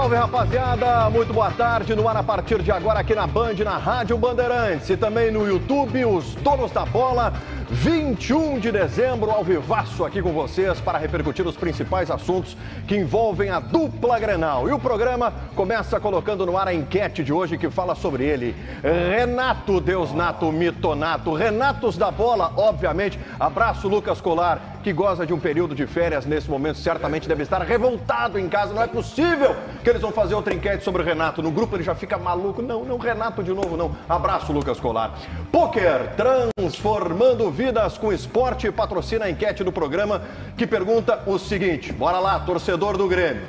Salve, rapaziada! Muito boa tarde. No ar a partir de agora aqui na Band, na Rádio Bandeirantes e também no YouTube, os donos da bola. 21 de dezembro, ao vivaço aqui com vocês para repercutir os principais assuntos que envolvem a dupla Grenal. E o programa começa colocando no ar a enquete de hoje que fala sobre ele. Renato, Deus nato, mitonato, Renatos da bola, obviamente. Abraço, Lucas Colar, que goza de um período de férias nesse momento, certamente deve estar revoltado em casa. Não é possível que eles vão fazer outra enquete sobre o Renato. No grupo ele já fica maluco. Não, Renato de novo, não. Abraço, Lucas Colar. Poker, transformando vidas com esporte, patrocina a enquete do programa que pergunta o seguinte. Bora lá, torcedor do Grêmio.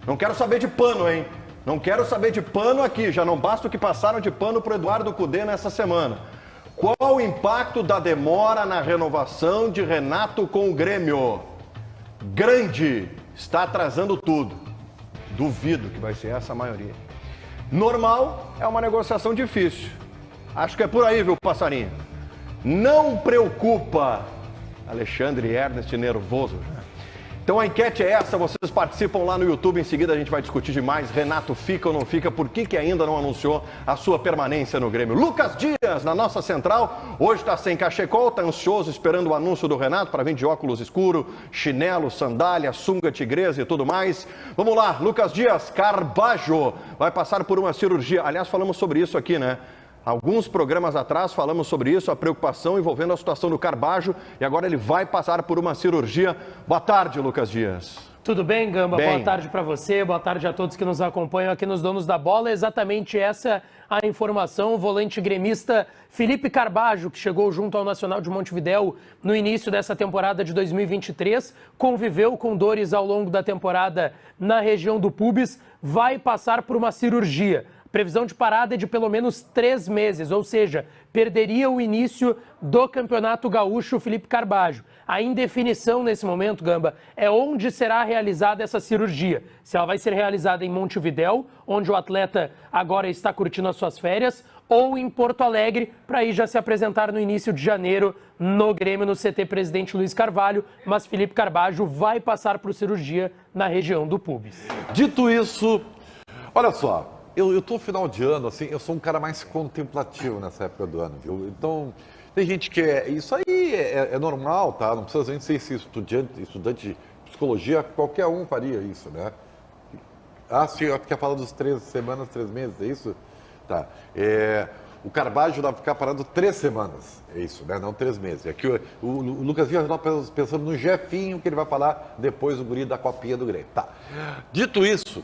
Não quero saber de pano, hein? Não quero saber de pano aqui. Já não basta o que passaram de pano pro Eduardo Cudê nessa semana. Qual o impacto da demora na renovação de Renato com o Grêmio? Grande. Está atrasando tudo. Duvido que vai ser essa a maioria. Normal é uma negociação difícil. Acho que é por aí, viu, passarinho? Não preocupa. Alexandre Ernest nervoso já. Então a enquete é essa, vocês participam lá no YouTube, em seguida a gente vai discutir demais. Renato fica ou não fica, por que ainda não anunciou a sua permanência no Grêmio? Lucas Dias, na nossa central, hoje está sem cachecol, está ansioso esperando o anúncio do Renato para vir de óculos escuro, chinelo, sandália, sunga tigresa e tudo mais. Vamos lá, Lucas Dias, Carbajo vai passar por uma cirurgia. Aliás, falamos sobre isso aqui, né? Alguns programas atrás falamos sobre isso, a preocupação envolvendo a situação do Carbajo, e agora ele vai passar por uma cirurgia. Boa tarde, Lucas Dias. Tudo bem, Gamba? Boa tarde para você, boa tarde a todos que nos acompanham aqui nos Donos da Bola. Exatamente essa a informação. O volante gremista Felipe Carbajo, que chegou junto ao Nacional de Montevidéu no início dessa temporada de 2023, conviveu com dores ao longo da temporada na região do pubis, vai passar por uma cirurgia. Previsão de parada é de pelo menos 3 meses, ou seja, perderia o início do Campeonato Gaúcho Felipe Carbajo. A indefinição nesse momento, Gamba, é onde será realizada essa cirurgia. Se ela vai ser realizada em Montevidéu, onde o atleta agora está curtindo as suas férias, ou em Porto Alegre, para aí já se apresentar no início de janeiro no Grêmio, no CT Presidente Luiz Carvalho, mas Felipe Carbajo vai passar por cirurgia na região do pubis. Dito isso, olha só. Eu tô final de ano, assim, eu sou um cara mais contemplativo nessa época do ano, viu? Então, tem gente que isso aí é normal, tá? Não precisa nem ser esse estudante de psicologia, qualquer um faria isso, né? Ah, sim, quer falar dos 3 semanas, 3 meses, é isso? Tá. O Carbajo dá pra ficar parado 3 semanas, é isso, né? Não 3 meses. Aqui o Lucas Dias está pensando no Jefinho, que ele vai falar depois do guri da copinha do Grêmio. Tá. Dito isso,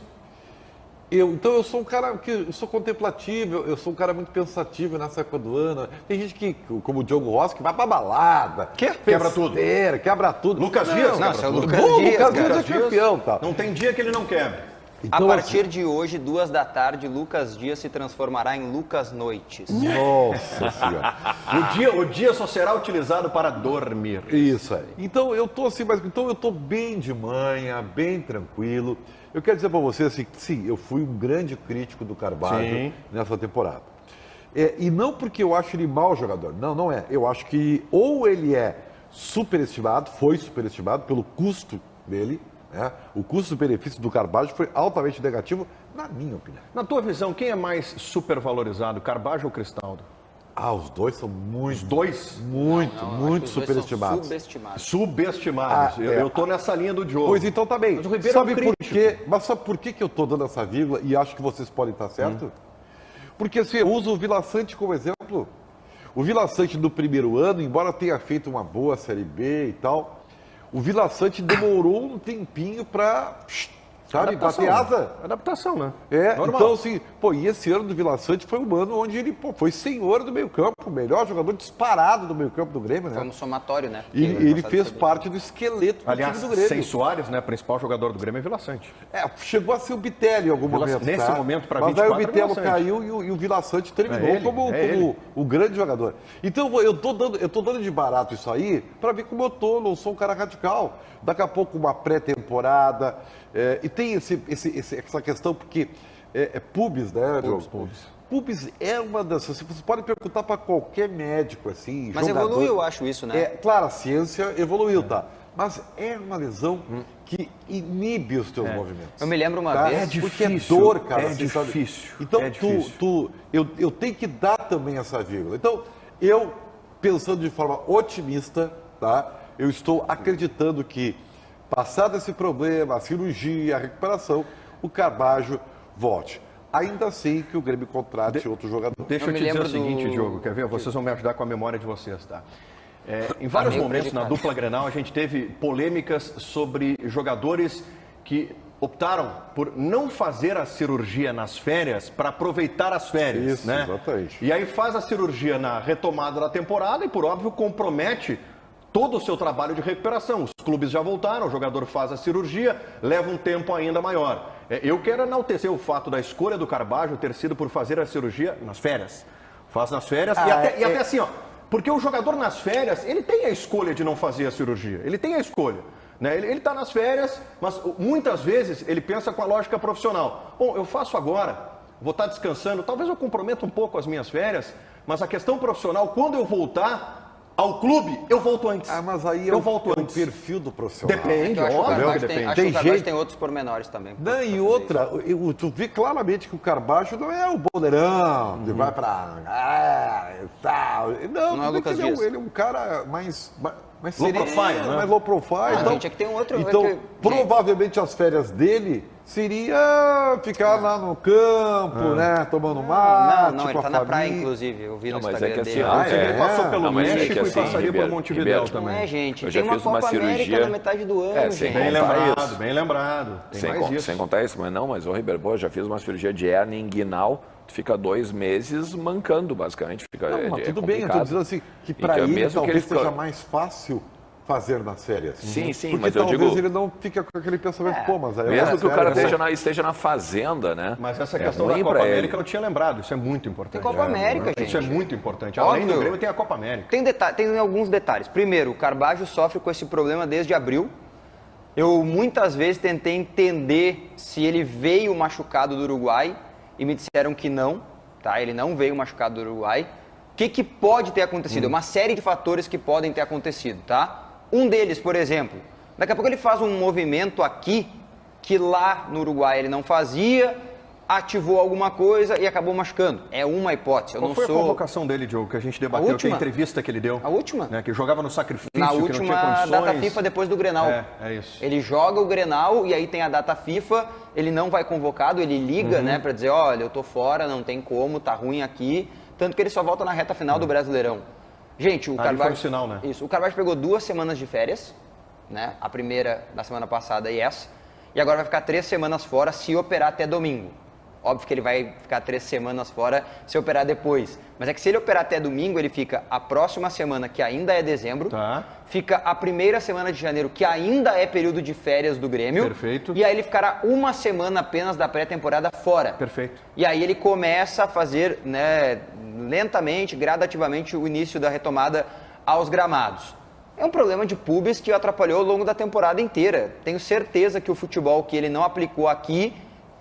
então eu sou um cara eu sou contemplativo, eu sou um cara muito pensativo nessa época do ano. Tem gente que, como o Diogo Rossi, que vai pra balada, quebra tudo. Quebra tudo. Lucas Dias, Lucas Dias é campeão, tá? Não tem dia que ele não quebra. Então, a partir de hoje, 2 da tarde, Lucas Dias se transformará em Lucas Noites. Nossa Senhora. O dia só será utilizado para dormir. Isso aí. Então eu tô assim, eu tô bem de manhã, bem tranquilo. Eu quero dizer para você assim, que sim, eu fui um grande crítico do Carbajo nessa temporada. E não porque eu acho ele mau jogador, não é. Eu acho que ou ele é superestimado, foi superestimado pelo custo dele, né? O custo-benefício do Carbajo foi altamente negativo, na minha opinião. Na tua visão, quem é mais supervalorizado, Carbajo ou Cristaldo? Os dois são muito... Os dois? Muito superestimados. Subestimados. Eu tô nessa linha do Diogo. Pois então tá bem. Mas o Ribeiro sabe é um por quê? Mas sabe por que eu tô dando essa vírgula e acho que vocês podem estar certo? Porque assim, eu uso o Vila Sante como exemplo. O Vila Sante do primeiro ano, embora tenha feito uma boa Série B e tal, o Vila Sante demorou um tempinho para... Sabe, bater asa. Adaptação, né? Normal. Então assim, e esse ano do Vila Sante foi um ano onde ele, foi senhor do meio campo, o melhor jogador disparado do meio campo do Grêmio, né? Foi um somatório, né? E ele fez parte do esqueleto do time do Grêmio. Sem Soares, né? Principal jogador do Grêmio é Vila Sante. Chegou a ser o Bitelli em algum momento, nesse momento, para 24, mas aí o Bitello caiu e o Vila Sante terminou como o grande jogador. Então eu tô dando de barato isso aí para ver como eu tô, não sou um cara radical. Daqui a pouco uma pré-temporada, e tem essa questão porque pubis, né, Diogo? Pubis é uma das... Você pode perguntar para qualquer médico, assim, mas jogador, evoluiu, eu acho isso, né? Claro, a ciência evoluiu, tá? mas é uma lesão que inibe os teus movimentos. Eu me lembro uma vez... É difícil, porque é dor, cara. É difícil. Então, é difícil. Eu tenho que dar também essa vírgula. Então, eu, pensando de forma otimista, tá? Eu estou acreditando que, passado esse problema, a cirurgia, a recuperação, o Carbajo volte. Ainda assim que o Grêmio contrate outro jogador. Deixa eu te dizer o seguinte, Diogo, quer ver? Vocês vão me ajudar com a memória de vocês, tá? Em vários momentos na dupla Grenal a gente teve polêmicas sobre jogadores que optaram por não fazer a cirurgia nas férias para aproveitar as férias, Isso, né? exatamente. E aí faz a cirurgia na retomada da temporada e, por óbvio, compromete todo o seu trabalho de recuperação. Os clubes já voltaram, o jogador faz a cirurgia, leva um tempo ainda maior. Eu quero enaltecer o fato da escolha do Carbajo ter sido por fazer a cirurgia nas férias. Faz nas férias e até assim, ó, porque o jogador nas férias, ele tem a escolha de não fazer a cirurgia, ele tem a escolha. Né? Ele está nas férias, mas muitas vezes ele pensa com a lógica profissional. Bom, eu faço agora, vou estar descansando, talvez eu comprometa um pouco as minhas férias, mas a questão profissional, quando eu voltar ao clube, eu volto antes. Mas aí eu volto antes. O perfil do profissional. Depende, óbvio que depende. Acho que o Carbajo tem outros pormenores também. Não, e outra, tu vê claramente que o Carbajo não é o boleirão, que vai pra... tal. Não é o Lucas Dias. Ele é um cara mais sereno, low profile, né? mais low profile. Então, gente, é que tem outro... Então, provavelmente as férias dele seria ficar lá no campo, né, tomando mar. Não, ele tá na praia, inclusive. Eu vi no Instagram dele. Ele passou pelo México e passaria por Montevidéu também. Não é, gente. Eu já tem uma fiz uma Copa América cirurgia na metade do ano, gente. Bem lembrado. Sem contar isso, mas ô Ribeiro, eu já fiz uma cirurgia de hérnia inguinal, tu fica 2 meses mancando, basicamente. Tudo bem, eu tô dizendo assim, que para ele talvez seja mais fácil fazer nas férias. Sim, porque mas eu digo... talvez ele não fica com aquele pensamento, mas aí... Mesmo que o cara esteja na fazenda, né? Mas essa questão da Copa América eu não tinha lembrado, isso é muito importante. Tem Copa América, gente. Isso é muito importante. Além do Grêmio tem a Copa América. Tem alguns detalhes. Primeiro, o Carbajo sofre com esse problema desde abril. Eu muitas vezes tentei entender se ele veio machucado do Uruguai e me disseram que não, tá? Ele não veio machucado do Uruguai. O que pode ter acontecido? É uma série de fatores que podem ter acontecido, tá? Um deles, por exemplo, daqui a pouco ele faz um movimento aqui que lá no Uruguai ele não fazia, ativou alguma coisa e acabou machucando. É uma hipótese. Qual foi a convocação dele, Diogo, que a gente debateu, que a entrevista que ele deu? A última? Né, que jogava no sacrifício, na que última não tinha condições. data FIFA depois do Grenal. É isso. Ele joga o Grenal e aí tem a data FIFA, ele não vai convocado, ele liga, né, pra dizer, olha, eu tô fora, não tem como, tá ruim aqui. Tanto que ele só volta na reta final do Brasileirão. Gente, o Carbajo... foi um sinal, né? Isso, o Carbajo pegou 2 semanas de férias, né? A primeira da semana passada e essa. E agora vai ficar 3 semanas fora se operar até domingo. Óbvio que ele vai ficar 3 semanas fora se operar depois. Mas é que se ele operar até domingo, ele fica a próxima semana, que ainda é dezembro. Tá. Fica a primeira semana de janeiro, que ainda é período de férias do Grêmio. Perfeito. E aí ele ficará 1 semana apenas da pré-temporada fora. Perfeito. E aí ele começa a fazer, né, lentamente, gradativamente, o início da retomada aos gramados. É um problema de pubis que o atrapalhou ao longo da temporada inteira. Tenho certeza que o futebol que ele não aplicou aqui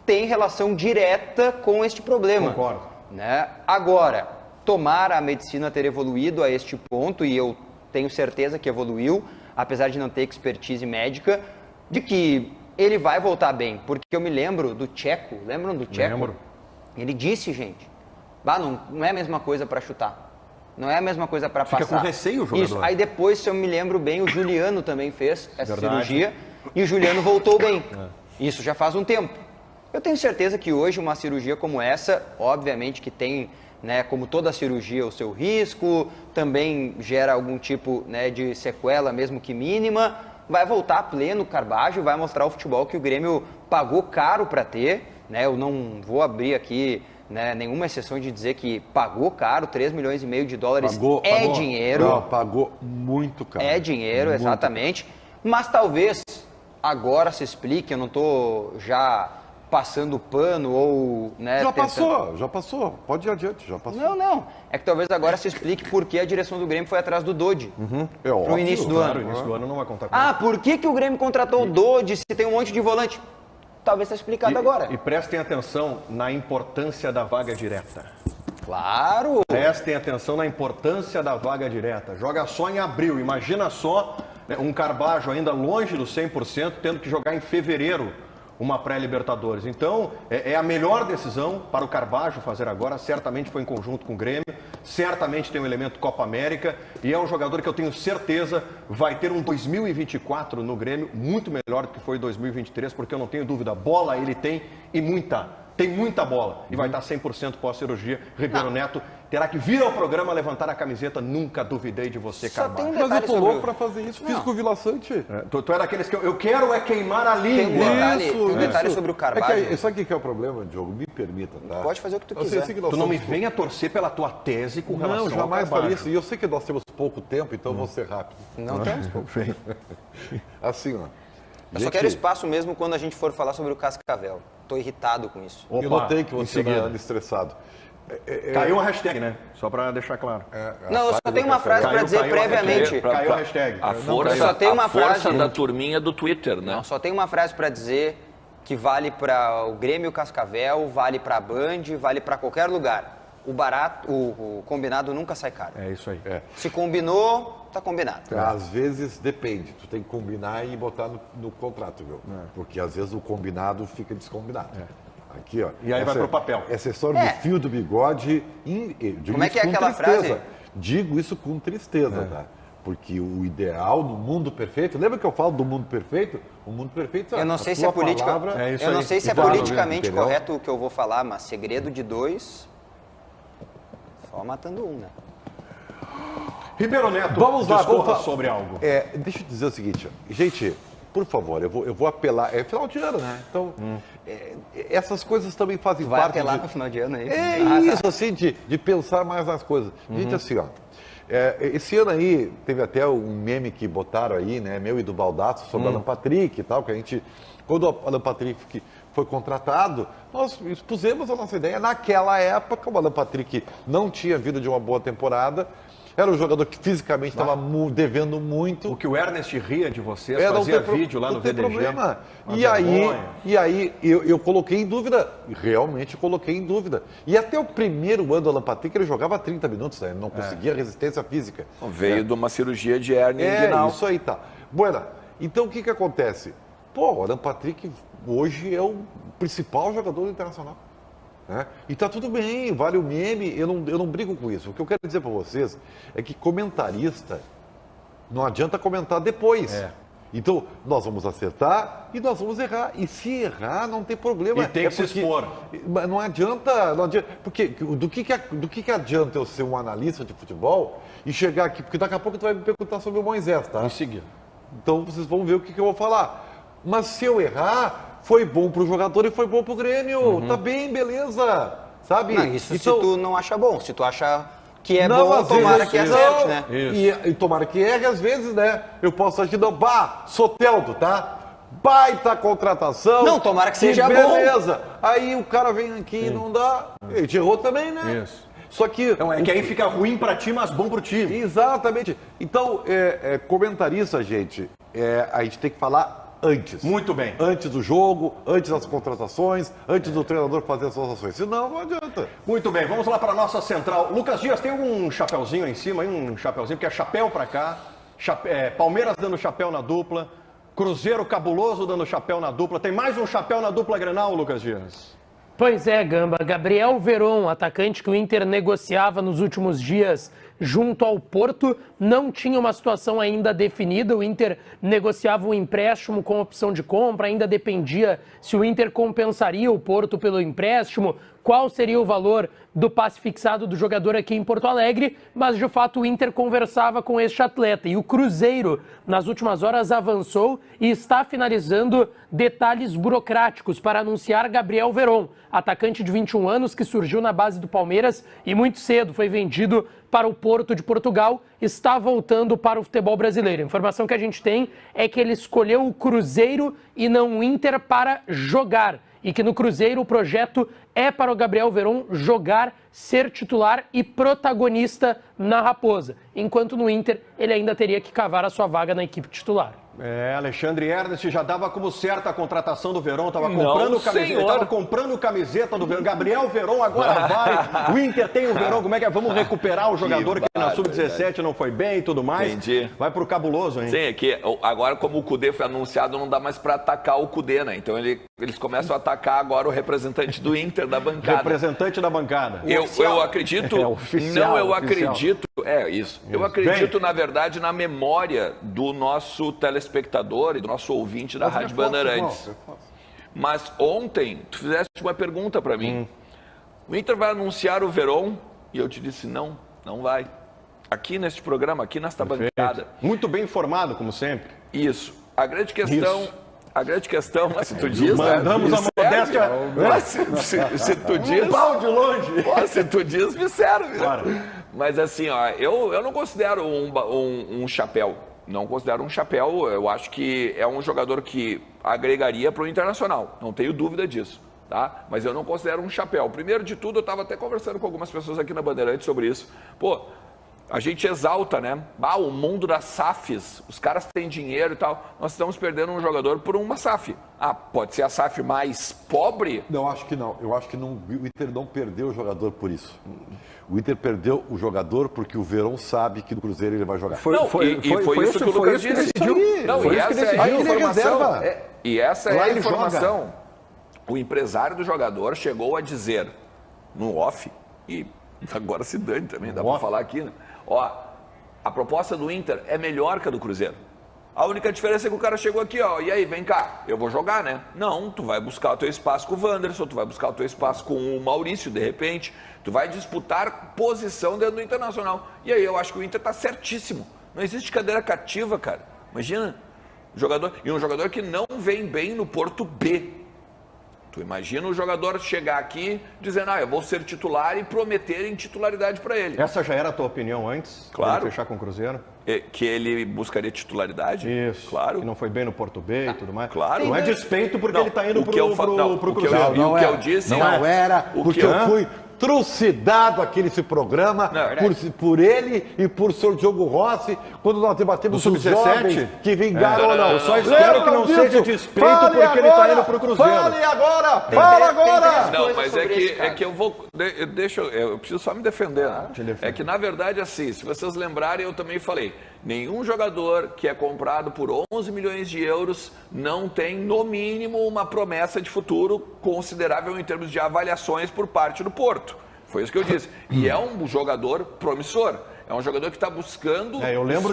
tem relação direta com este problema. Concordo. Né? Agora, tomara a medicina ter evoluído a este ponto, e eu tenho certeza que evoluiu, apesar de não ter expertise médica, de que ele vai voltar bem. Porque eu me lembro do Tcheco, lembram do Tcheco? Lembro. Ele disse, gente, não é a mesma coisa para chutar. Não é a mesma coisa para passar. Fica com receio o jogador. Isso. Aí depois, se eu me lembro bem, o Juliano também fez essa cirurgia e o Juliano voltou bem. Isso já faz um tempo. Eu tenho certeza que hoje uma cirurgia como essa, obviamente que tem, né, como toda cirurgia, o seu risco, também gera algum tipo, né, de sequela, mesmo que mínima, vai voltar a pleno Carbajo, vai mostrar o futebol que o Grêmio pagou caro para ter, né? Eu não vou abrir aqui, né, nenhuma exceção de dizer que pagou caro, 3 milhões e meio de dólares pagou dinheiro. Não, pagou muito caro. É dinheiro, muito, exatamente. Mas talvez agora se explique, eu não estou já passando pano ou... Né, já passou. Pode ir adiante, já passou. Não. É que talvez agora se explique por que a direção do Grêmio foi atrás do Dodi. Pro início do ano. O início do ano não vai contar com isso. Por que o Grêmio contratou o Dodi se tem um monte de volante? Talvez está explicado agora. E prestem atenção na importância da vaga direta. Claro! Prestem atenção na importância da vaga direta. Joga só em abril. Imagina só Um Carbajo ainda longe do 100%, tendo que jogar em fevereiro uma pré-Libertadores. Então, é a melhor decisão para o Carbajo fazer agora. Certamente foi em conjunto com o Grêmio, certamente tem um elemento Copa América e é um jogador que eu tenho certeza vai ter um 2024 no Grêmio muito melhor do que foi 2023, porque eu não tenho dúvida, bola ele tem e tem muita bola e vai estar 100% pós-cirurgia. Ribeiro Neto terá que vir ao programa levantar a camiseta. Nunca duvidei de você, Carbajo. Mas eu tô louco pra fazer isso. Fiz com o Vila Sante. Tu é daqueles que eu quero queimar a língua. Tem um detalhe sobre o Carbajo. Sabe o que é o problema, Diogo? Me permita, tá? Pode fazer o que tu quiser. Tu não me venha torcer pela tua tese com relação ao Não, jamais faria Carbajo. isso. E eu sei que nós temos pouco tempo, então eu vou ser rápido. Não temos pouco. Assim, ó. Eu só quero espaço mesmo quando a gente for falar sobre o Cascavel. Tô irritado com isso. Eu notei que você anda estressado. Caiu a hashtag, né? Só pra deixar claro. Não, eu só tenho uma frase para dizer previamente. Caiu a hashtag. A força, Só tem uma força frase. da turminha do Twitter, né? Não, só tem uma frase para dizer que vale para o Grêmio Cascavel, vale para a Band, vale para qualquer lugar. O barato, o combinado nunca sai caro. É isso aí. Se combinou, tá combinado. Às vezes depende. Tu tem que combinar e botar no contrato, viu? Porque às vezes o combinado fica descombinado. Aqui, ó. E aí vai pro papel. Essa história do fio do bigode. Como é que é aquela frase? Digo isso com tristeza, tá? Porque o ideal no mundo perfeito, lembra que eu falo do mundo perfeito? O mundo perfeito é Eu não sei se é política. Eu não sei se é politicamente correto o que eu vou falar, mas segredo de dois, só matando um, né? Ribeiro Neto, Vamos lá, discorra sobre algo. Deixa eu dizer o seguinte, gente, por favor, eu vou apelar. É final de ano, né? Então, essas coisas também fazem Vai parte. apelar no final de ano aí? Isso, assim, de pensar mais nas coisas. Gente, assim, ó. Esse ano aí, teve até um meme que botaram aí, né? Meu e do Baldasso, sobre o Alan Patrick e tal, que a gente. Quando o Alan Patrick foi contratado, nós expusemos a nossa ideia. Naquela época, o Alan Patrick não tinha vindo de uma boa temporada. Era um jogador que fisicamente estava devendo muito. O que o Ernest ria de vocês, fazia vídeo lá no VDG. Problema. E aí eu coloquei em dúvida, realmente coloquei em dúvida. E até o primeiro ano do Alan Patrick ele jogava 30 minutos, né? Ele não conseguia resistência física. Veio de uma cirurgia de hérnia inguinal. Isso aí, tá. Bueno, então o que acontece? Pô, o Alan Patrick hoje é o principal jogador do Internacional. E tá tudo bem, vale o meme, eu não brigo com isso. O que eu quero dizer para vocês é que comentarista não adianta comentar depois. Então, nós vamos acertar e nós vamos errar. E se errar, não tem problema. E tem que se expor. Mas não adianta, porque do que adianta eu ser um analista de futebol e chegar aqui, porque daqui a pouco tu vai me perguntar sobre o Moisés, tá? Em seguida. Então, vocês vão ver o que eu vou falar. Mas se eu errar, foi bom pro jogador e foi bom pro Grêmio. Tá bem, beleza. Sabe? Não, isso então, se tu não acha bom. Se tu acha que é bom, tomara que acerte, né? E tomara que erre às vezes, né? Eu posso achar que não. Soteldo, tá? Baita contratação. Não, tomara que seja beleza. Aí o cara vem aqui e não dá. Ele te errou também, né? Isso. Só que... Então, que aí fica ruim pra ti, mas bom pro time. Exatamente. Então, comentarista, gente, a gente tem que falar antes. Muito bem. Antes do jogo, antes das contratações, antes do treinador fazer as suas ações. Senão, não adianta. Muito bem, vamos lá para a nossa central. Lucas Dias, tem um chapéuzinho aí em cima, um chapéuzinho, que é chapéu para cá. Palmeiras dando chapéu na dupla. Cruzeiro cabuloso dando chapéu na dupla. Tem mais um chapéu na dupla Grenal, Lucas Dias? Pois é, Gamba. Gabriel Veron, atacante que o Inter negociava nos últimos dias junto ao Porto, não tinha uma situação ainda definida. O Inter negociava um empréstimo com opção de compra, ainda dependia se o Inter compensaria o Porto pelo empréstimo, qual seria o valor do passe fixado do jogador aqui em Porto Alegre, mas de fato o Inter conversava com este atleta. E o Cruzeiro, nas últimas horas, avançou e está finalizando detalhes burocráticos para anunciar Gabriel Veron, atacante de 21 anos que surgiu na base do Palmeiras e muito cedo foi vendido para o Porto de Portugal, está voltando para o futebol brasileiro. A informação que a gente tem é que ele escolheu o Cruzeiro e não o Inter para jogar. E que no Cruzeiro o projeto é para o Gabriel Veron jogar, ser titular e protagonista na Raposa. Enquanto no Inter ele ainda teria que cavar a sua vaga na equipe titular. Alexandre Ernest já dava como certa a contratação do Verón, estava comprando camiseta do Verón. Gabriel Verón agora vai. O Inter tem o Verón, como é que é? Vamos recuperar o jogador que na Sub-17 não foi bem e tudo mais. Entendi. Vai pro cabuloso, hein? Sim, é que agora como o Cudê foi anunciado, não dá mais para atacar o Cudê, né? Então eles começam a atacar agora o representante do Inter da bancada. Representante da bancada. Eu acredito... acredito... É isso. Eu acredito, na verdade, na memória do nosso telespectador e do nosso ouvinte da Rádio Bandeirantes. Mas ontem, tu fizeste uma pergunta para mim. O Inter vai anunciar o Verón? E eu te disse, não vai. Aqui neste programa, aqui nesta bancada. Muito bem informado, como sempre. Isso. A grande questão, mas se tu diz... Mandamos a modéstia... Se tu diz... Um pau de longe. Se tu diz, me serve. Claro. Mas assim, ó, eu não considero um chapéu. Não considero um chapéu. Eu acho que é um jogador que agregaria para o Internacional. Não tenho dúvida disso. Tá? Mas eu não considero um chapéu. Primeiro de tudo, eu estava até conversando com algumas pessoas aqui na Bandeirantes sobre isso. Pô, a gente exalta, né? O mundo das SAFs, os caras têm dinheiro e tal. Nós estamos perdendo um jogador por uma SAF. Pode ser a SAF mais pobre? Não, acho que não. Eu acho que não, o Inter não perdeu o jogador por isso. O Inter perdeu o jogador porque o Verón sabe que no Cruzeiro ele vai jogar. Foi isso que o Lucas disse. E essa é a informação. O empresário do jogador chegou a dizer no off, e agora se dane também, dá para falar aqui, né? Ó, a proposta do Inter é melhor que a do Cruzeiro. A única diferença é que o cara chegou aqui, ó, e aí, vem cá, eu vou jogar, né? Não, tu vai buscar o teu espaço com o Wanderson, tu vai buscar o teu espaço com o Maurício, de repente, tu vai disputar posição dentro do Internacional. E aí eu acho que o Inter tá certíssimo. Não existe cadeira cativa, cara. Imagina, um jogador que não vem bem no Porto B. Tu imagina o jogador chegar aqui dizendo, eu vou ser titular e prometerem titularidade para ele. Essa já era a tua opinião antes? Claro. De fechar com o Cruzeiro? Que ele buscaria titularidade? Isso. Claro. Que não foi bem no Porto B e tudo mais. Claro. Não é despeito porque ele está indo pro Cruzeiro. Não era, porque eu fui trucidado aqui nesse programa por ele e por senhor Diogo Rossi, quando nós debatemos os jovens que vingaram ou não. Eu só espero que não seja despeito porque ele está indo pro Cruzeiro. Fala agora! Não, mas é que eu vou... Eu preciso só me defender, né? É que, na verdade, assim, se vocês lembrarem, eu também falei, nenhum jogador que é comprado por 11 milhões de euros não tem, no mínimo, uma promessa de futuro considerável em termos de avaliações por parte do Porto. Foi isso que eu disse. E é um jogador promissor. É um jogador que está buscando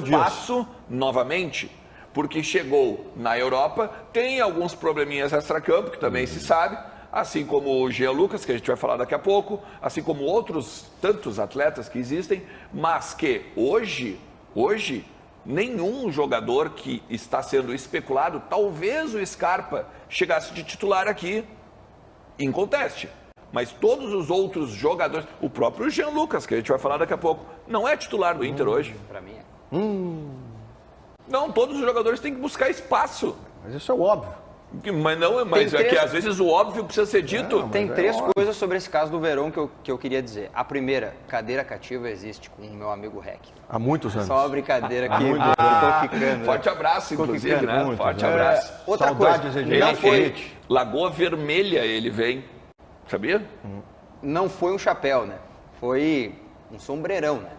espaço novamente. Porque chegou na Europa, tem alguns probleminhas extracampo, que também se sabe, assim como o Jean Lucas, que a gente vai falar daqui a pouco, assim como outros tantos atletas que existem, mas que hoje, nenhum jogador que está sendo especulado, talvez o Scarpa chegasse de titular aqui em conteste. Mas todos os outros jogadores, o próprio Jean Lucas, que a gente vai falar daqui a pouco, não é titular do Inter hoje. Para mim é. Não, todos os jogadores têm que buscar espaço. Mas isso é óbvio. Mas é que às vezes o óbvio precisa ser dito. Tem três coisas sobre esse caso do Verón que eu queria dizer. A primeira, cadeira cativa existe com o meu amigo Rec. Há muitos anos. Só uma brincadeira aqui. Tô ficando. Forte abraço, inclusive, né? Forte abraço. Outra Saudades, coisa, ele foi Lagoa Vermelha, ele vem. Sabia? Não foi um chapéu, né? Foi um sombreirão, né?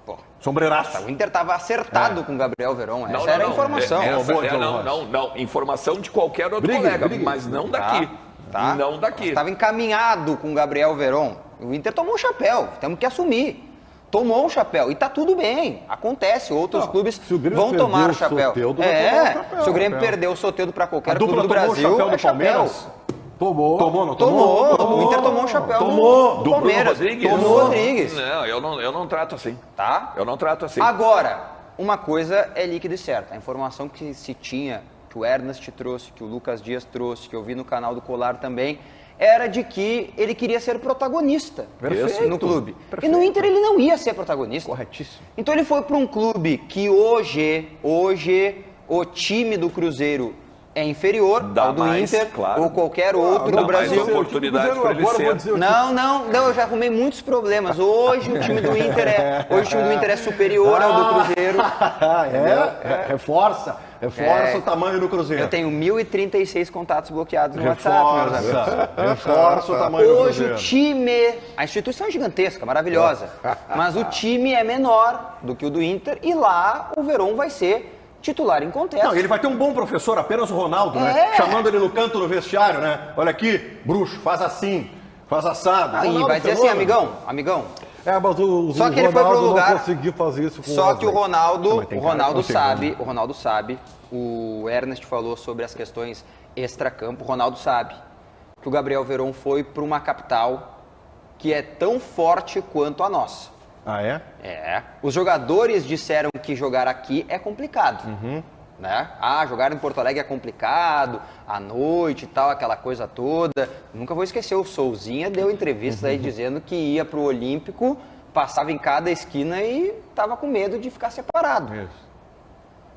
Pô, sombreiraço. O Inter estava acertado com o Gabriel Verón. Essa era a informação. Não. Informação de qualquer outro colega, mas não daqui. Tá. Não daqui. Estava encaminhado com o Gabriel Verón. O Inter tomou um chapéu. Temos que assumir. Tomou um chapéu. E tá tudo bem. Acontece. Outros clubes vão tomar o chapéu. Se o Grêmio perdeu o Soteldo para qualquer clube do Brasil, é chapéu. Tomou. O Inter tomou um chapéu do Palmeiras. Tomou Rodrigues. Não, eu não trato assim. Tá? Eu não trato assim. Agora, uma coisa é líquida e certa. A informação que se tinha, que o Ernest trouxe, que o Lucas Dias trouxe, que eu vi no canal do Colar também, era de que ele queria ser protagonista no clube. Perfeito. E no Inter ele não ia ser protagonista. Corretíssimo. Então ele foi para um clube que hoje o time do Cruzeiro é inferior ao do Inter ou qualquer outro do Brasil. Oportunidade para ele ser. Não, eu já arrumei muitos problemas. Hoje o time do Inter é superior ao do Cruzeiro. Reforça o tamanho do Cruzeiro. Eu tenho 1.036 contatos bloqueados no WhatsApp, meus amigos. Reforça o tamanho do Hoje Cruzeiro. o time, a instituição é gigantesca, maravilhosa, mas o time é menor do que o do Inter e lá o Verón vai ser titular em contexto. Não, ele vai ter um bom professor, apenas o Ronaldo, né? Chamando ele no canto do vestiário, né? Olha aqui, bruxo, faz assim, faz assado. E vai dizer assim, amigão. Mas o Só que ele Ronaldo foi pro lugar, não conseguiu fazer isso com Só o que o Ronaldo sabe. sabe, o Ernest falou sobre as questões extracampo, o Ronaldo sabe que o Gabriel Verón foi para uma capital que é tão forte quanto a nossa. Ah, é? É. Os jogadores disseram que jogar aqui é complicado. Né? Jogar em Porto Alegre é complicado, à noite e tal, aquela coisa toda. Nunca vou esquecer, o Souzinha deu entrevista aí dizendo que ia pro Olímpico, passava em cada esquina e tava com medo de ficar separado. Isso.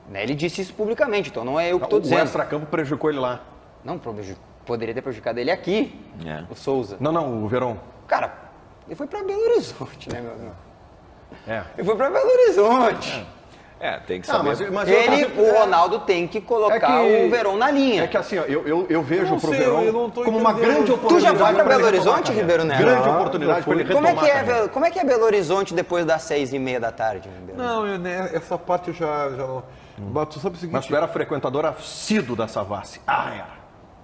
Né? Ele disse isso publicamente, então não é eu que estou dizendo. O extracampo prejudicou ele lá. Não, poderia ter prejudicado ele aqui, o Souza. Não, o Verón. Cara, ele foi para Belo Horizonte, né, meu amigo? Ele foi para Belo Horizonte. Tem que saber. O Ronaldo tem que colocar o Verón na linha. É que assim, ó, eu vejo pro Verón como uma grande oportunidade. Tu já foi para Belo Horizonte, Ribeiro Neto? Grande oportunidade para ele retomar. Como é que é Belo Horizonte depois das 6h30 da tarde, Ribeiro? Não, essa parte eu já não... Mas tu sabe o seguinte... Mas tu era frequentador assíduo da Savassi. Era.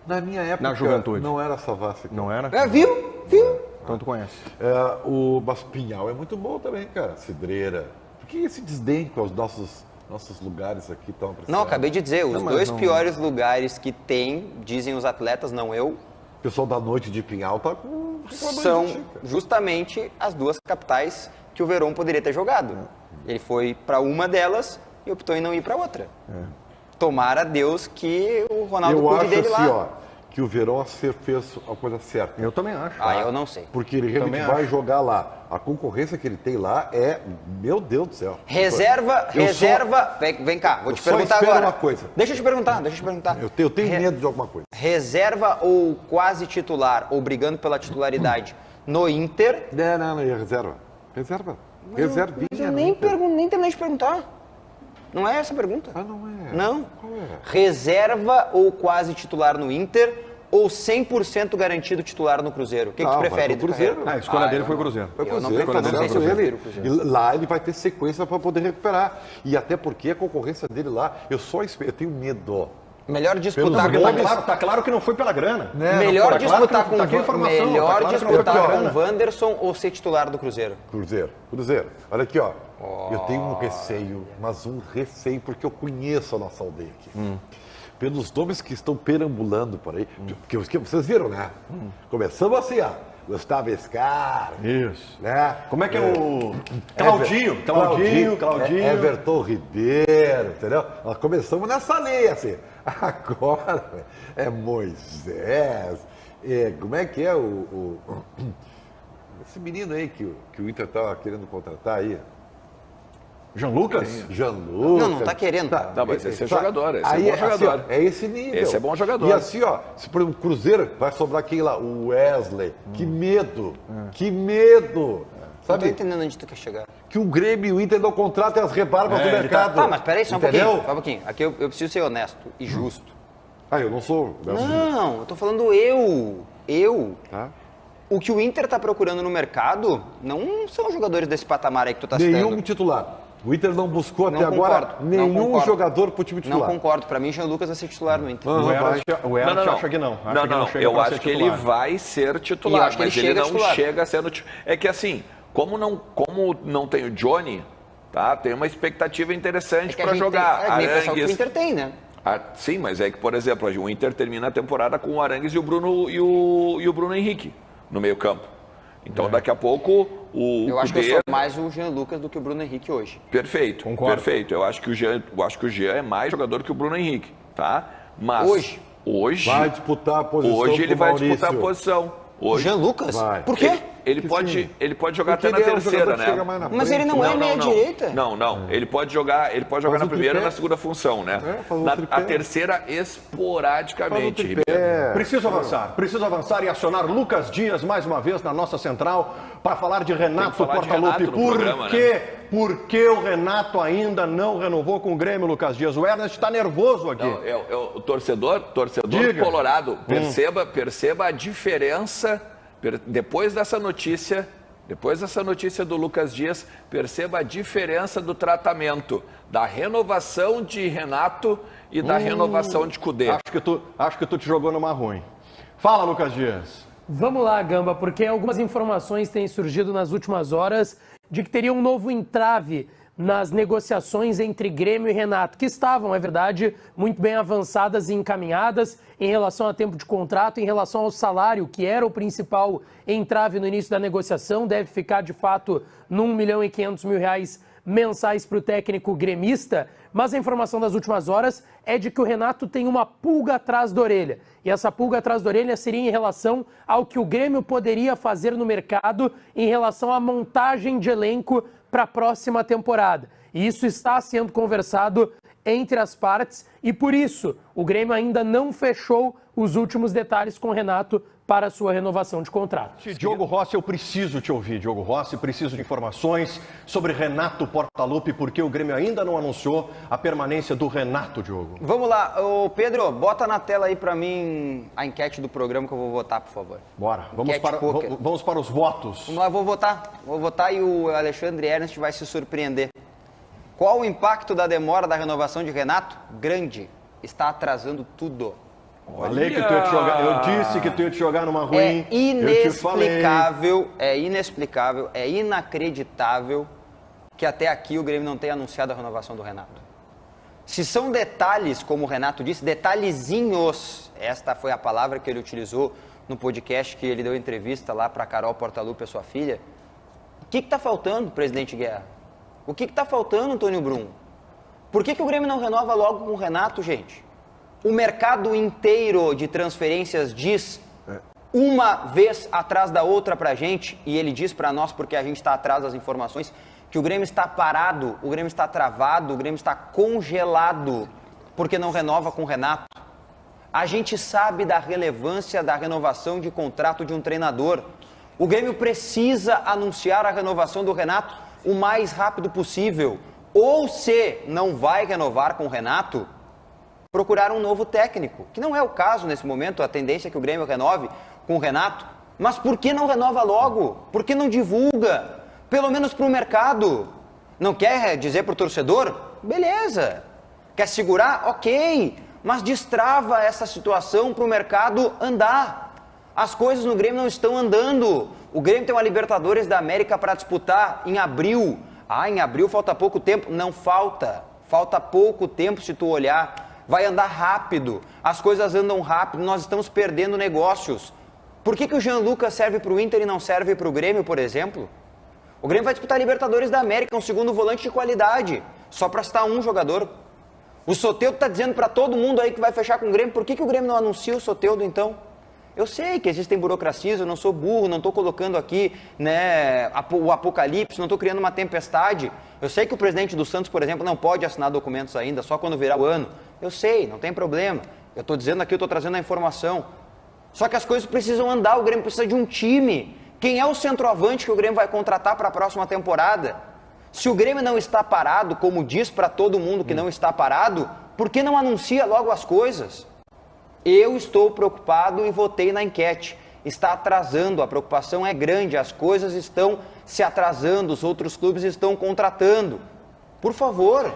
Na minha época... Na juventude. Não era Savassi. Não era? Viu? Então tu conhece. Mas Pinhal é muito bom também, cara. Cidreira. Por que esse desdém com os nossos lugares aqui tão apreciados? Não, acabei de dizer, os dois piores lugares que tem, dizem os atletas, não eu, O pessoal da noite de Pinhal tá com... são justamente as duas capitais que o Verón poderia ter jogado. Ele foi para uma delas e optou em não ir para outra. Tomara Deus que o Ronaldo cuide dele lá. Eu acho assim, que o Verón fez a coisa certa. Eu também acho. Eu não sei. Porque ele realmente vai jogar lá. A concorrência que ele tem lá é... Meu Deus do céu. Reserva... Vem cá, vou te perguntar agora. Uma coisa. Deixa eu te perguntar. Eu tenho medo de alguma coisa. Reserva ou quase titular, ou brigando pela titularidade no Inter... Não, reserva. Reservinha. Mas eu nem terminei de perguntar. Não é essa a pergunta? Não é. Não. Qual é? Reserva ou quase titular no Inter ou 100% garantido titular no Cruzeiro? O que tu prefere? Cruzeiro. A escolha dele foi o Cruzeiro. Eu não sei se eu prefiro o Cruzeiro. E lá ele vai ter sequência para poder recuperar. E até porque a concorrência dele lá, eu tenho medo. Melhor disputar Tá claro que não foi pela grana. Melhor disputar com o Wanderson ou ser titular do Cruzeiro? Cruzeiro. Olha aqui, ó. Eu tenho um receio, porque eu conheço a nossa aldeia aqui. Pelos nomes que estão perambulando por aí, porque vocês viram, né? Começamos assim, ó. Gustavo Scar. Isso. Né? Como é que é o... Claudinho. Everton Ribeiro, entendeu? Nós começamos nessa linha, assim. Agora é Moisés. Como é que é esse menino aí que o Inter estava querendo contratar aí? Jean Lucas? Não tá querendo. Não, mas esse é jogador, esse é bom jogador. Assim, ó, é esse nível. Esse é bom jogador. E assim, ó, se por exemplo, o Cruzeiro vai sobrar quem lá? O Wesley. Que medo! Que medo! Não tô entendendo onde tu quer chegar. Que o Grêmio e o Inter não contratem as rebarbas do mercado. Mas peraí, só um pouquinho. Aqui eu preciso ser honesto e justo. Eu não sou. Não, eu tô falando eu. Tá. O que o Inter tá procurando no mercado não são jogadores desse patamar aí que tu tá citando. Nenhum titular. O Inter não buscou até agora nenhum jogador pro time titular. Não concordo. Pra mim, Jean Lucas vai ser titular no Inter. O Ernst acha que não. Eu acho que ele vai ser titular, mas ele não chega sendo titular. É que assim, como não tem o Johnny, tá? Tem uma expectativa interessante para jogar. Arangues, que o Inter tem, né? Sim, mas é que, por exemplo, o Inter termina a temporada com o Arangues e o Bruno Henrique no meio-campo. Então, daqui a pouco, eu acho que eu sou mais o Jean Lucas do que o Bruno Henrique hoje. Perfeito, concordo. Perfeito. Eu acho que o Jean é mais jogador que o Bruno Henrique, tá? Mas hoje vai disputar a posição. Hoje ele vai disputar a posição. O Jean Lucas? Vai. Por quê? ele pode jogar até na terceira, né? Mas ele não é meia-direita? Não. Ele pode jogar na primeira e na segunda função, né? A terceira, esporadicamente, Ribeiro. Preciso avançar e acionar Lucas Dias mais uma vez na nossa central para falar de Renato Portaluppi. Porque o Renato ainda não renovou com o Grêmio, Lucas Dias? O Ernest está nervoso aqui. O torcedor colorado, perceba a diferença, depois dessa notícia do Lucas Dias, perceba a diferença do tratamento da renovação de Renato e da renovação de Cudê. Acho que tu te jogou numa ruim. Fala, Lucas Dias. Vamos lá, Gamba, porque algumas informações têm surgido nas últimas horas de que teria um novo entrave nas negociações entre Grêmio e Renato, que estavam, é verdade, muito bem avançadas e encaminhadas em relação a tempo de contrato, em relação ao salário, que era o principal entrave no início da negociação, deve ficar de fato no R$1,5 milhão mensais para o técnico gremista, mas a informação das últimas horas é de que o Renato tem uma pulga atrás da orelha. E essa pulga atrás da orelha seria em relação ao que o Grêmio poderia fazer no mercado em relação à montagem de elenco para a próxima temporada. E isso está sendo conversado entre as partes e por isso o Grêmio ainda não fechou os últimos detalhes com o Renato para a sua renovação de contrato. Diogo Rossi, eu preciso te ouvir, Diogo Rossi, preciso de informações sobre Renato Portaluppi, porque o Grêmio ainda não anunciou a permanência do Renato, Diogo. Vamos lá, ô Pedro, bota na tela aí para mim a enquete do programa que eu vou votar, por favor. Bora, vamos para os votos. Vamos lá, vou votar e o Alexandre Ernest vai se surpreender. Qual o impacto da demora da renovação de Renato? Grande, está atrasando tudo. Falei que tu ia te jogar, eu disse que tu ia te jogar numa ruim. É inexplicável, é inacreditável que até aqui o Grêmio não tenha anunciado a renovação do Renato. Se são detalhes, como o Renato disse, detalhezinhos, esta foi a palavra que ele utilizou no podcast que ele deu entrevista lá para Carol Portaluppi, a sua filha. O que está faltando, presidente Guerra? O que está faltando, Antônio Brum? Por que o Grêmio não renova logo com o Renato, gente? O mercado inteiro de transferências diz uma vez atrás da outra pra gente, e ele diz pra nós, porque a gente está atrás das informações, que o Grêmio está parado, o Grêmio está travado, o Grêmio está congelado, porque não renova com o Renato. A gente sabe da relevância da renovação de contrato de um treinador. O Grêmio precisa anunciar a renovação do Renato o mais rápido possível. Ou se não vai renovar com o Renato, procurar um novo técnico, que não é o caso nesse momento, a tendência é que o Grêmio renove com o Renato, mas por que não renova logo? Por que não divulga? Pelo menos para o mercado. Não quer dizer para o torcedor? Beleza. Quer segurar? Ok. Mas destrava essa situação para o mercado andar. As coisas no Grêmio não estão andando. O Grêmio tem uma Libertadores da América para disputar em abril. Em abril falta pouco tempo. Não falta. Falta pouco tempo se tu olhar. Vai andar rápido, as coisas andam rápido, nós estamos perdendo negócios. Por que o Jean Lucas serve para o Inter e não serve para o Grêmio, por exemplo? O Grêmio vai disputar a Libertadores da América, um segundo volante de qualidade, só para citar um jogador. O Soteldo está dizendo para todo mundo aí que vai fechar com o Grêmio, por que o Grêmio não anuncia o Soteldo então? Eu sei que existem burocracias, eu não sou burro, não estou colocando aqui o apocalipse, não estou criando uma tempestade. Eu sei que o presidente do Santos, por exemplo, não pode assinar documentos ainda, só quando virar o ano. Eu sei, não tem problema. Eu estou dizendo aqui, eu estou trazendo a informação. Só que as coisas precisam andar, o Grêmio precisa de um time. Quem é o centroavante que o Grêmio vai contratar para a próxima temporada? Se o Grêmio não está parado, como diz para todo mundo que não está parado, por que não anuncia logo as coisas? Eu estou preocupado e votei na enquete. Está atrasando, a preocupação é grande, as coisas estão se atrasando, os outros clubes estão contratando. Por favor.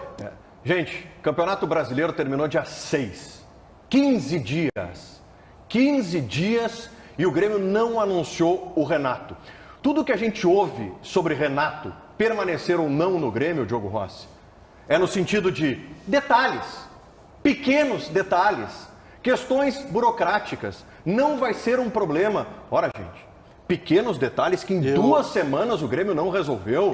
Gente, Campeonato Brasileiro terminou dia 6. 15 dias. 15 dias e o Grêmio não anunciou o Renato. Tudo que a gente ouve sobre Renato permanecer ou não no Grêmio, Diogo Rossi, é no sentido de detalhes, pequenos detalhes. Questões burocráticas, não vai ser um problema. Ora, gente, pequenos detalhes que em 2 semanas o Grêmio não resolveu.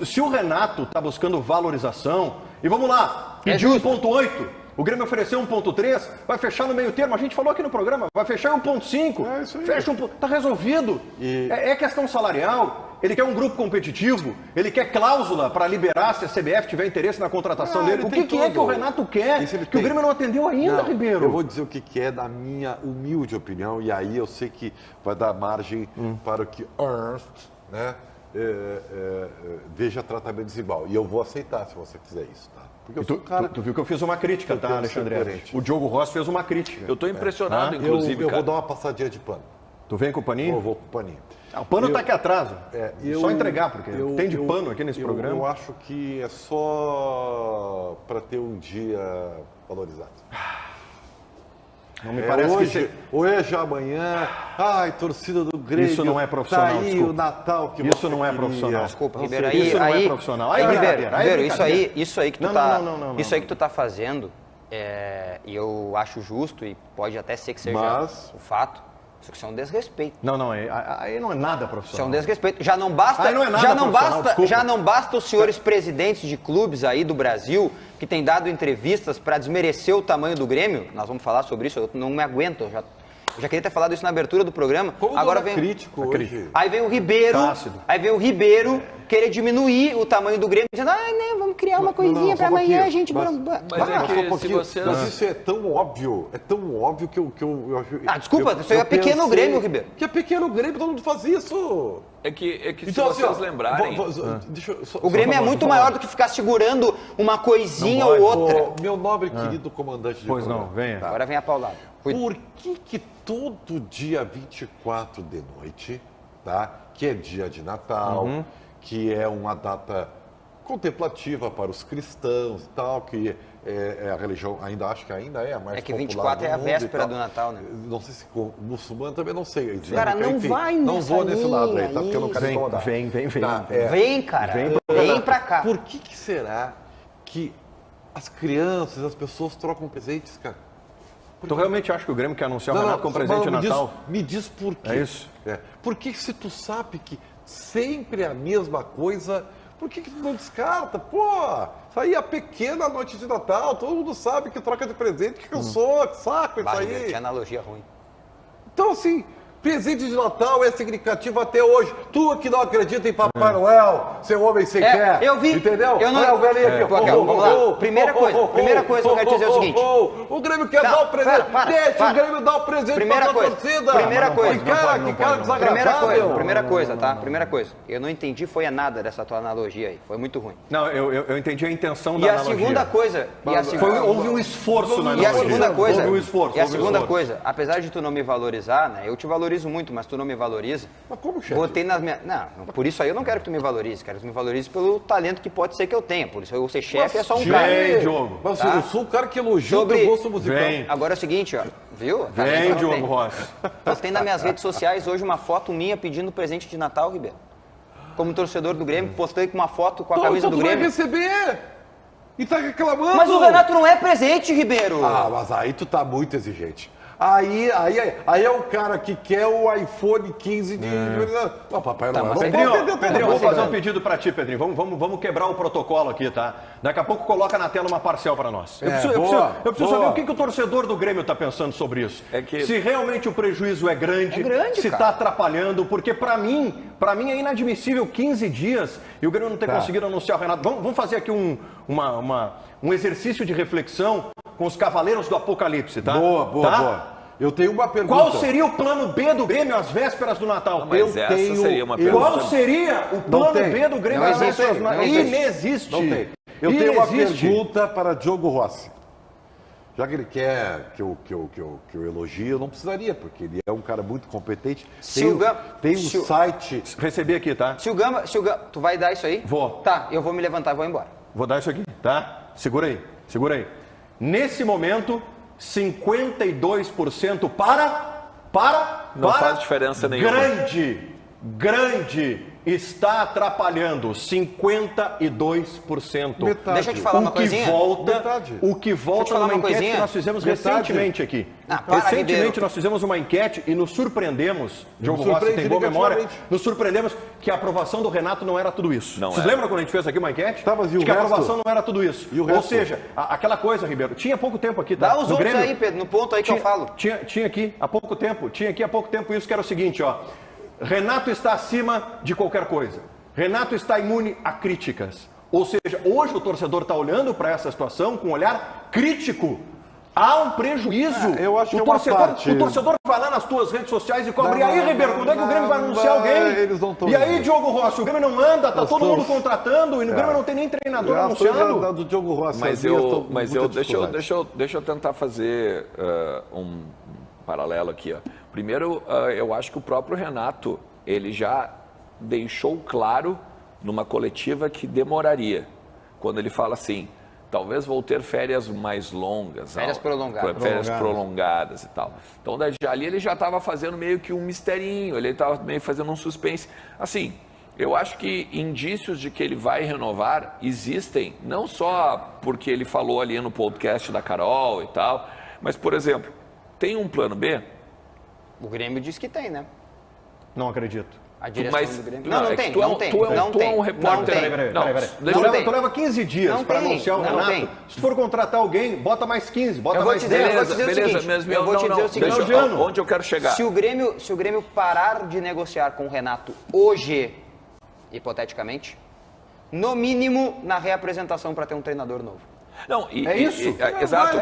Se o Renato está buscando valorização, e vamos lá, pediu 1,8, O Grêmio ofereceu 1,3, vai fechar no meio termo. A gente falou aqui no programa, vai fechar em 1,5. É isso aí. Fecha tá resolvido. É questão salarial. Ele quer um grupo competitivo, ele quer cláusula para liberar se a CBF tiver interesse na contratação dele. O que é que o Renato quer que o Grêmio não atendeu ainda, Ribeiro? Eu vou dizer o que é da minha humilde opinião, e aí eu sei que vai dar margem para que Ernst, né, veja tratamento desigual. E eu vou aceitar se você quiser isso, tá? Porque eu sou um cara... Tu viu que eu fiz uma crítica, tá, Alexandre? O Diogo Rossi fez uma crítica. Eu estou impressionado, inclusive, eu vou dar uma passadinha de pano. Tu vem com o paninho? Eu vou com o paninho. O pano tá aqui atrás. Só entregar, porque tem de pano aqui nesse programa. Eu acho que é só para ter um dia valorizado. Não me parece hoje, hoje, amanhã, torcida do Grêmio. Isso não é profissional, tá aí desculpa. O Natal que isso não é profissional. Desculpa, Ribeiro. Isso não é profissional. Ribeiro, isso aí que tu tá fazendo, e eu acho justo e pode até ser que seja o fato. Isso é um desrespeito. Não, aí não é nada profissional. Isso é um desrespeito. Já não basta os senhores presidentes de clubes aí do Brasil que têm dado entrevistas para desmerecer o tamanho do Grêmio. Nós vamos falar sobre isso, eu não me aguento. Eu já queria ter falado isso na abertura do programa. Agora vem crítico hoje. Aí vem o Ribeiro, querer diminuir o tamanho do Grêmio, dizendo, vamos criar uma coisinha para amanhã, a gente... Mas isso é tão óbvio, que eu acho... Desculpa, isso aí é pequeno Grêmio, Ribeiro. Que é pequeno Grêmio, todo mundo faz isso. É que então, se vocês lembrarem... O Grêmio é muito maior do que ficar segurando uma coisinha ou outra. Meu nobre querido comandante de Pois não, venha. Agora vem a paulada. Por que todo dia 24 de noite, tá? Que é dia de Natal, que é uma data contemplativa para os cristãos e tal, que a religião, acho que ainda é a mais popular. É que 24 é a véspera do Natal, né? Não sei se muçulmano também não sei. Cara, não vai nessa Não vou nesse lado aí, tá? linha, Porque eu não quero incomodar. Vem. Vem, cara. Vem pra cá. Por que será que as crianças, as pessoas trocam presentes, cara? Tu realmente acha que o Grêmio quer anunciar o Renato como presente de Natal? Me diz por quê. É isso? Porque se tu sabe que sempre é a mesma coisa, por que tu não descarta? Pô, isso aí é a pequena noite de Natal, todo mundo sabe que troca de presente, que eu sou, que saco isso aí. Que analogia ruim. Então, assim, presente de Natal é significativo até hoje. Tu que não acredita em Papai Noel, seu homem sem pé. Eu vi. Entendeu? Eu não... Olha o velhinho aqui. Vamos lá. Primeira coisa que eu quero dizer é o seguinte. O Grêmio quer dar o presente. Deixa o Grêmio dar o presente pra torcida. Primeira coisa. Que cara desagradável. Primeira coisa, tá? Primeira coisa. Eu não entendi foi nada dessa tua analogia aí. Foi muito ruim. Não, eu entendi a intenção da analogia. E a segunda coisa... Houve um esforço na analogia. E a segunda coisa... Houve um esforço. E a segunda coisa, apesar de tu não me valorizar, né? Eu te valorizo muito, mas tu não me valoriza. Mas como, chefe? Botei nas minhas... Não, por isso aí eu não quero que tu me valorize. Quero que tu me valorize pelo talento que pode ser que eu tenha. Por isso eu ser chefe é só um cara. Vem, Diogo. Mas eu sou o cara que elogia o teu gosto musical. Agora é o seguinte, ó. Viu? Vem, Diogo Rossi. Postei nas minhas redes sociais hoje uma foto minha pedindo presente de Natal, Ribeiro. Como torcedor do Grêmio, postei com uma foto com a camisa do Grêmio. Vai receber! E tá reclamando! Mas o Renato não é presente, Ribeiro! Mas aí tu tá muito exigente. Aí é o cara que quer o iPhone 15 de... Papai Noel. Pedrinho, vou fazer um pedido pra ti, Pedrinho. Vamos quebrar o protocolo aqui, tá? Daqui a pouco coloca na tela uma parcial pra nós. Eu preciso saber o que o torcedor do Grêmio tá pensando sobre isso. Se realmente o prejuízo é grande se tá atrapalhando, porque pra mim é inadmissível 15 dias e o Grêmio não ter conseguido anunciar o Renato. Vamos fazer aqui um exercício de reflexão com os Cavaleiros do Apocalipse, tá? Boa. Eu tenho uma pergunta. Qual seria o plano B do Grêmio às vésperas do Natal? Seria uma pergunta. Qual seria o plano B do Grêmio às vésperas do Natal? Inexiste. Não tem. Eu tenho uma pergunta para Diogo Rossi. Já que ele quer que eu elogie, eu não precisaria, porque ele é um cara muito competente. Tem um site... Recebi aqui, tá? Se o Gamba, tu vai dar isso aí? Vou. Tá, eu vou me levantar e vou embora. Vou dar isso aqui, tá? Segura aí. Nesse momento, 52% para Não faz diferença nenhuma. grande está atrapalhando 52%. Metade. Deixa eu te falar uma coisinha. O que volta numa enquete que nós fizemos recentemente aqui. Recentemente nós fizemos uma enquete e nos surpreendemos, Diogo Rossi tem boa memória, nos surpreendemos que a aprovação do Renato não era tudo isso. Vocês lembram quando a gente fez aqui uma enquete? De que a aprovação não era tudo isso. Ou seja, aquela coisa, Ribeiro, tinha pouco tempo aqui, tá? Dá os outros aí, Pedro, no ponto aí que eu falo. Tinha aqui há pouco tempo isso que era o seguinte, ó. Renato está acima de qualquer coisa. Renato está imune a críticas. Ou seja, hoje o torcedor está olhando para essa situação com um olhar crítico. Há um prejuízo. Eu acho que o torcedor vai lá nas tuas redes sociais e cobra. E aí, Ribeiro, quando é que o Grêmio vai anunciar alguém? Eles não e aí, Diogo Rossi, o Grêmio não anda, tá todo mundo contratando e o Grêmio não tem nem treinador anunciado. Do Diogo Rossi, deixa eu tentar fazer um paralelo aqui. Ó. Primeiro, eu acho que o próprio Renato, ele já deixou claro numa coletiva que demoraria. Quando ele fala assim, talvez vou ter férias mais longas. Férias prolongadas e tal. Então, ali ele já estava fazendo meio que um misterinho, ele estava meio fazendo um suspense. Assim, eu acho que indícios de que ele vai renovar existem, não só porque ele falou ali no podcast da Carol e tal, mas, por exemplo, tem um plano B? O Grêmio diz que tem, né? Não acredito. A direção do Grêmio. Não tem. Tu é um repórter. Peraí. Tu leva 15 dias para anunciar o Renato. Se for contratar alguém, bota mais 15, bota mais 10. Eu vou te dizer o seguinte. Onde eu quero chegar? Se o Grêmio parar de negociar com o Renato hoje, hipoteticamente, no mínimo na reapresentação para ter um treinador novo. Não, exato.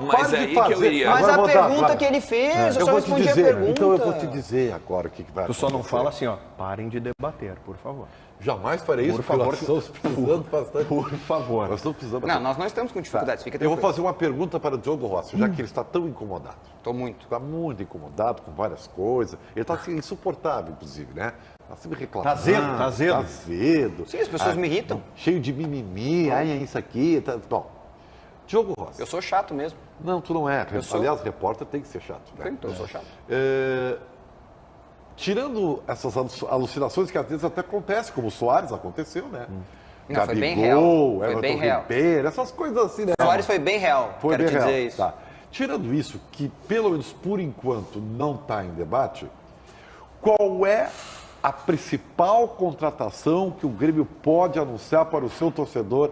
Mas aí que eu iria. Mas a pergunta que ele fez, eu só respondi a pergunta. Então eu vou te dizer agora o que vai acontecer. Tu só não fala assim, ó, parem de debater, por favor. Jamais farei isso, por favor. Estamos precisando bastante. Por favor. Nós estamos precisando bastante. Não, nós não estamos com dificuldades, fica tranquilo. Eu vou fazer uma pergunta para o Diogo Rossi, já que ele está tão incomodado. Estou muito. Está muito incomodado com várias coisas. Ele está assim, insuportável, inclusive, né? Está sempre reclamando. Tá azedo. Sim, as pessoas me irritam. Cheio de mimimi, é isso aqui. Bom, Diogo Rossi. Eu sou chato mesmo. Não, tu não é. Aliás, repórter tem que ser chato. Né? Eu sou chato. Tirando essas alucinações que às vezes até acontecem, como o Soares aconteceu, né? Não, foi bem real. Foi bem real. Ribeiro, essas coisas assim, né? Soares foi bem real, quero te dizer isso. Tá. Tirando isso, que pelo menos por enquanto não está em debate, qual é a principal contratação que o Grêmio pode anunciar para o seu torcedor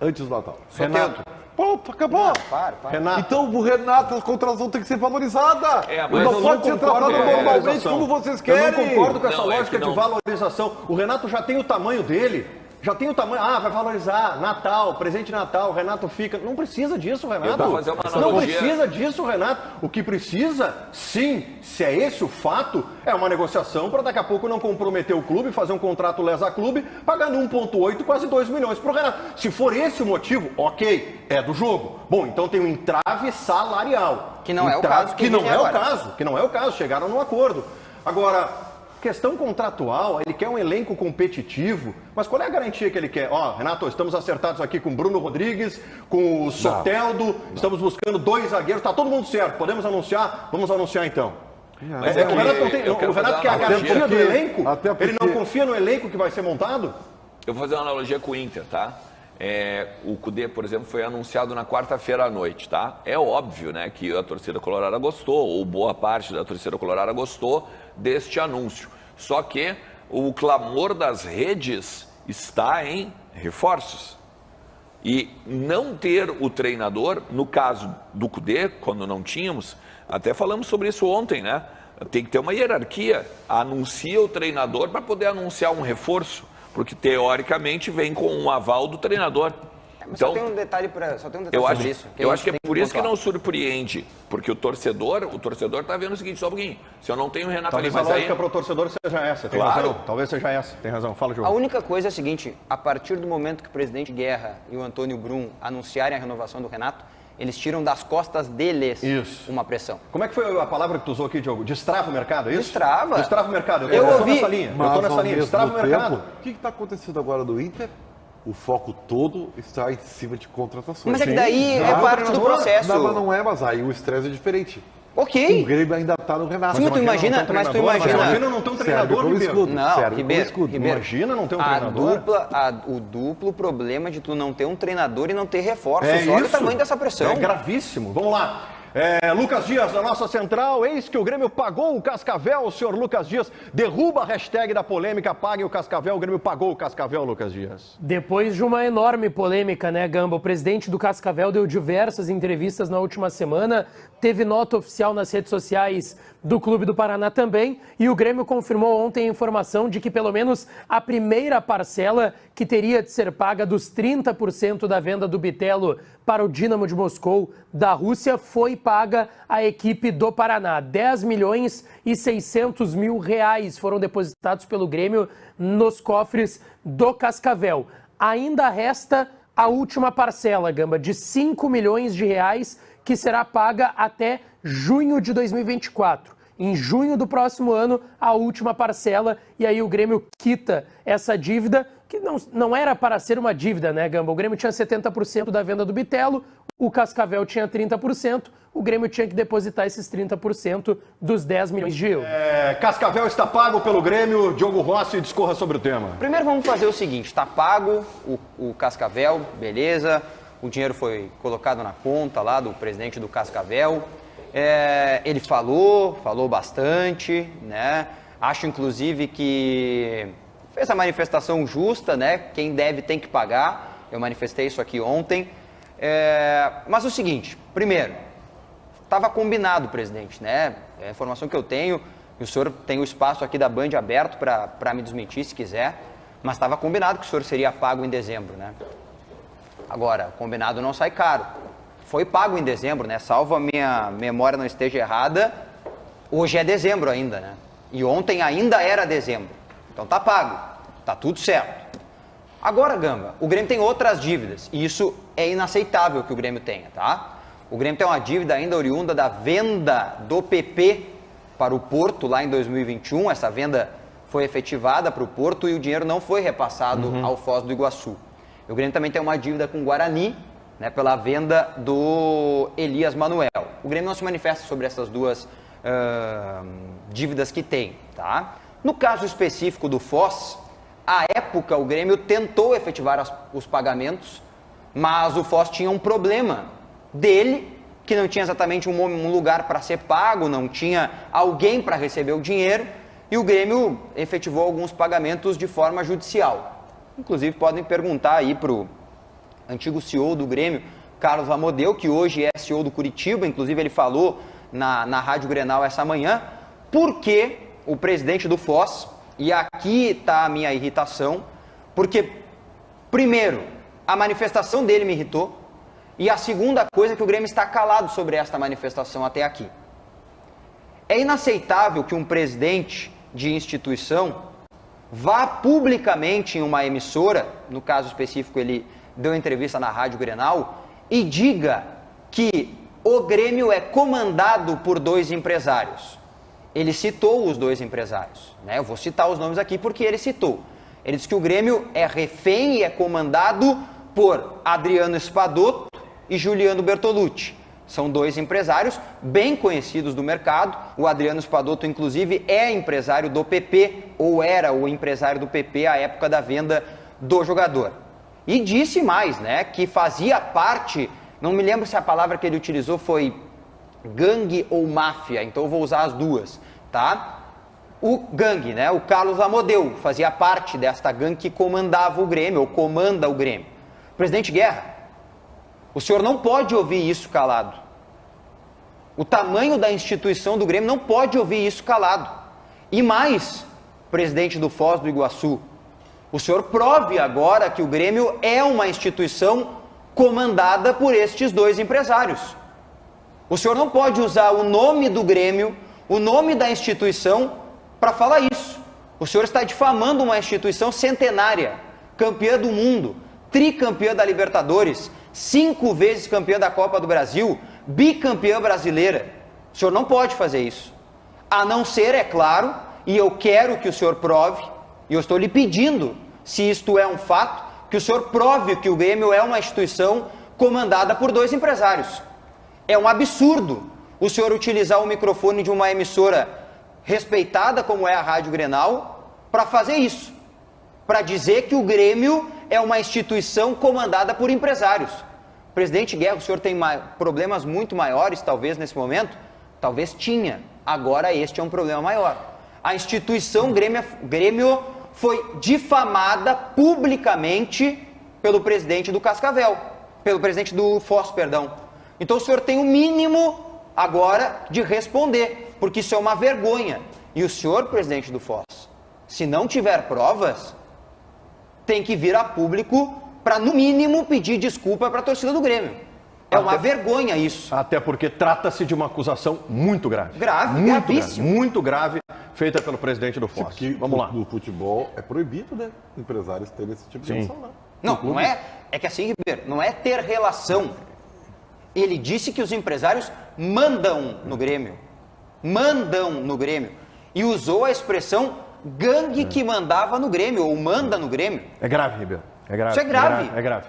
antes do Natal? Renato. Pronto, acabou. Para. Renato. Então, o Renato, a contratação tem que ser valorizada. Mas não pode ser tratada normalmente como vocês querem. Eu não concordo com essa lógica de valorização. O Renato já tem o tamanho dele. Já tem o tamanho. Vai valorizar. Natal, presente de Natal. O Renato fica. Não precisa disso, Renato. Não precisa disso, Renato. O que precisa, sim, se é esse o fato, é uma negociação para daqui a pouco não comprometer o clube, fazer um contrato lesa-clube, pagando 1,8, quase 2 milhões para o Renato. Se for esse o motivo, ok, é do jogo. Bom, então tem um entrave salarial. Que não é o caso. Que não é o caso. Chegaram num acordo. Agora, questão contratual, ele quer um elenco competitivo, mas qual é a garantia que ele quer? Renato, estamos acertados aqui com o Bruno Rodrigues, com o Soteldo, estamos buscando 2 zagueiros, tá todo mundo certo, podemos anunciar? Vamos anunciar então. O Renato quer a garantia do elenco? Ele não confia no elenco que vai ser montado? Eu vou fazer uma analogia com o Inter, tá? O Cudê, por exemplo, foi anunciado na quarta-feira à noite, tá? É óbvio, né, que a torcida colorada gostou, ou boa parte da torcida colorada gostou deste anúncio. Só que o clamor das redes está em reforços. E não ter o treinador, no caso do Cudê, quando não tínhamos, até falamos sobre isso ontem, né? Tem que ter uma hierarquia. Anuncia o treinador para poder anunciar um reforço, porque teoricamente vem com um aval do treinador. Mas então, só tem um detalhe sobre isso. Eu acho que é por isso que não surpreende, porque o torcedor está vendo o seguinte, só um pouquinho, se eu não tenho o Renato ali, mas a lógica para o torcedor seja essa, tem razão. Talvez seja essa, tem razão. Fala, Diogo. A única coisa é a seguinte, a partir do momento que o presidente Guerra e o Antônio Brum anunciarem a renovação do Renato, eles tiram das costas deles uma pressão. Como é que foi a palavra que tu usou aqui, Diogo? Destrava o mercado, é isso? Destrava. Destrava o mercado. Eu ouvi. Eu tô nessa linha. Destrava o mercado. O que está acontecendo agora no Inter? O foco todo está em cima de contratações. Mas é que daí é parte do processo. Não é, mas aí o estresse é diferente. Ok. O Grêmio ainda está no Renato. Mas tu imagina... Imagina não ter um treinador, Ribeiro. Não, Ribeiro. Imagina não ter um treinador. O duplo problema de tu não ter um treinador e não ter reforços. Olha o tamanho dessa pressão. É gravíssimo. Vamos lá. Lucas Dias, na nossa central, eis que o Grêmio pagou o Cascavel. O senhor Lucas Dias derruba a hashtag da polêmica, pague o Cascavel. O Grêmio pagou o Cascavel, Lucas Dias. Depois de uma enorme polêmica, né, Gamba? O presidente do Cascavel deu diversas entrevistas na última semana, teve nota oficial nas redes sociais do Clube do Paraná também, e o Grêmio confirmou ontem a informação de que pelo menos a primeira parcela que teria de ser paga dos 30% da venda do Bitelo para o Dínamo de Moscou da Rússia foi paga à equipe do Paraná. 10 milhões e 600 mil reais foram depositados pelo Grêmio nos cofres do Cascavel. Ainda resta a última parcela, Gamba, de 5 milhões de reais, que será paga até junho de 2024. Em junho do próximo ano, a última parcela, e aí o Grêmio quita essa dívida, que não era para ser uma dívida, né, Gamba? O Grêmio tinha 70% da venda do Bitelo, o Cascavel tinha 30%, o Grêmio tinha que depositar esses 30% dos 10 milhões de euros. Cascavel está pago pelo Grêmio. Diogo Rossi, discorra sobre o tema. Primeiro vamos fazer o seguinte, está pago o Cascavel, beleza, o dinheiro foi colocado na conta lá do presidente do Cascavel, ele falou bastante, né? Acho inclusive que fez a manifestação justa, né? Quem deve tem que pagar, eu manifestei isso aqui ontem. Mas o seguinte, primeiro, estava combinado, presidente, né? É a informação que eu tenho, e o senhor tem o espaço aqui da Band aberto para me desmentir se quiser, mas estava combinado que o senhor seria pago em dezembro, né? Agora, combinado não sai caro. Foi pago em dezembro, né? Salvo a minha memória não esteja errada, hoje é dezembro ainda, né? E ontem ainda era dezembro. Então tá pago, tá tudo certo. Agora, Gamba, o Grêmio tem outras dívidas, e isso é inaceitável que o Grêmio tenha, tá? O Grêmio tem uma dívida ainda oriunda da venda do PP para o Porto lá em 2021, essa venda foi efetivada para o Porto e o dinheiro não foi repassado ao Foz do Iguaçu. O Grêmio também tem uma dívida com o Guarani, né, pela venda do Elias Manuel. O Grêmio não se manifesta sobre essas duas dívidas que tem, tá? No caso específico do Foz, à época o Grêmio tentou efetivar os pagamentos, mas o Foz tinha um problema dele, que não tinha exatamente um lugar para ser pago, não tinha alguém para receber o dinheiro, e o Grêmio efetivou alguns pagamentos de forma judicial. Inclusive podem perguntar aí para o antigo CEO do Grêmio, Carlos Amodeu, que hoje é CEO do Curitiba, inclusive ele falou na Rádio Grenal essa manhã, por que o presidente do Foz, e aqui está a minha irritação, porque, primeiro, a manifestação dele me irritou, e a segunda coisa é que o Grêmio está calado sobre esta manifestação até aqui. É inaceitável que um presidente de instituição vá publicamente em uma emissora, no caso específico ele deu entrevista na Rádio Grenal, e diga que o Grêmio é comandado por 2 empresários. Ele citou os 2 empresários, né? Eu vou citar os nomes aqui porque ele citou. Ele disse que o Grêmio é refém e é comandado por Adriano Espadoto e Juliano Bertolucci. São 2 empresários bem conhecidos do mercado. O Adriano Espadoto, inclusive, é empresário do PP, ou era o empresário do PP à época da venda do jogador. E disse mais, né, que fazia parte, não me lembro se a palavra que ele utilizou foi gangue ou máfia, então eu vou usar as duas, tá? O gangue, né, o Carlos Amodeu, fazia parte desta gangue que comandava o Grêmio, ou comanda o Grêmio. Presidente Guerra, o senhor não pode ouvir isso calado. O tamanho da instituição do Grêmio não pode ouvir isso calado. E mais, presidente do Foz do Iguaçu, o senhor prove agora que o Grêmio é uma instituição comandada por estes 2 empresários. O senhor não pode usar o nome do Grêmio, o nome da instituição, para falar isso. O senhor está difamando uma instituição centenária, campeã do mundo, tricampeã da Libertadores, 5 vezes campeã da Copa do Brasil, bicampeã brasileira. O senhor não pode fazer isso. A não ser, é claro, e eu quero que o senhor prove, e eu estou lhe pedindo, se isto é um fato, que o senhor prove que o Grêmio é uma instituição comandada por 2 empresários. É um absurdo o senhor utilizar o microfone de uma emissora respeitada como é a Rádio Grenal para fazer isso, para dizer que o Grêmio é uma instituição comandada por empresários. Presidente Guerra, o senhor tem problemas muito maiores, talvez, nesse momento? Talvez tinha. Agora este é um problema maior. A instituição Grêmio foi difamada publicamente pelo presidente do Cascavel, pelo presidente do Foz, perdão. Então o senhor tem o mínimo agora de responder, porque isso é uma vergonha. E o senhor, presidente do Foz, se não tiver provas, tem que vir a público para, no mínimo, pedir desculpa para a torcida do Grêmio. É uma vergonha isso. Até porque trata-se de uma acusação muito grave. Gravíssimo. Muito grave, feita pelo presidente do Foz. Vamos lá. No futebol é proibido, né? Empresários terem esse tipo de relação, né? Não é. É que assim, Ribeiro, não é ter relação. Ele disse que os empresários mandam no Grêmio. Mandam no Grêmio. E usou a expressão gangue que mandava no Grêmio, ou manda no Grêmio. É grave, Ribeiro. É grave. Isso é grave. É grave.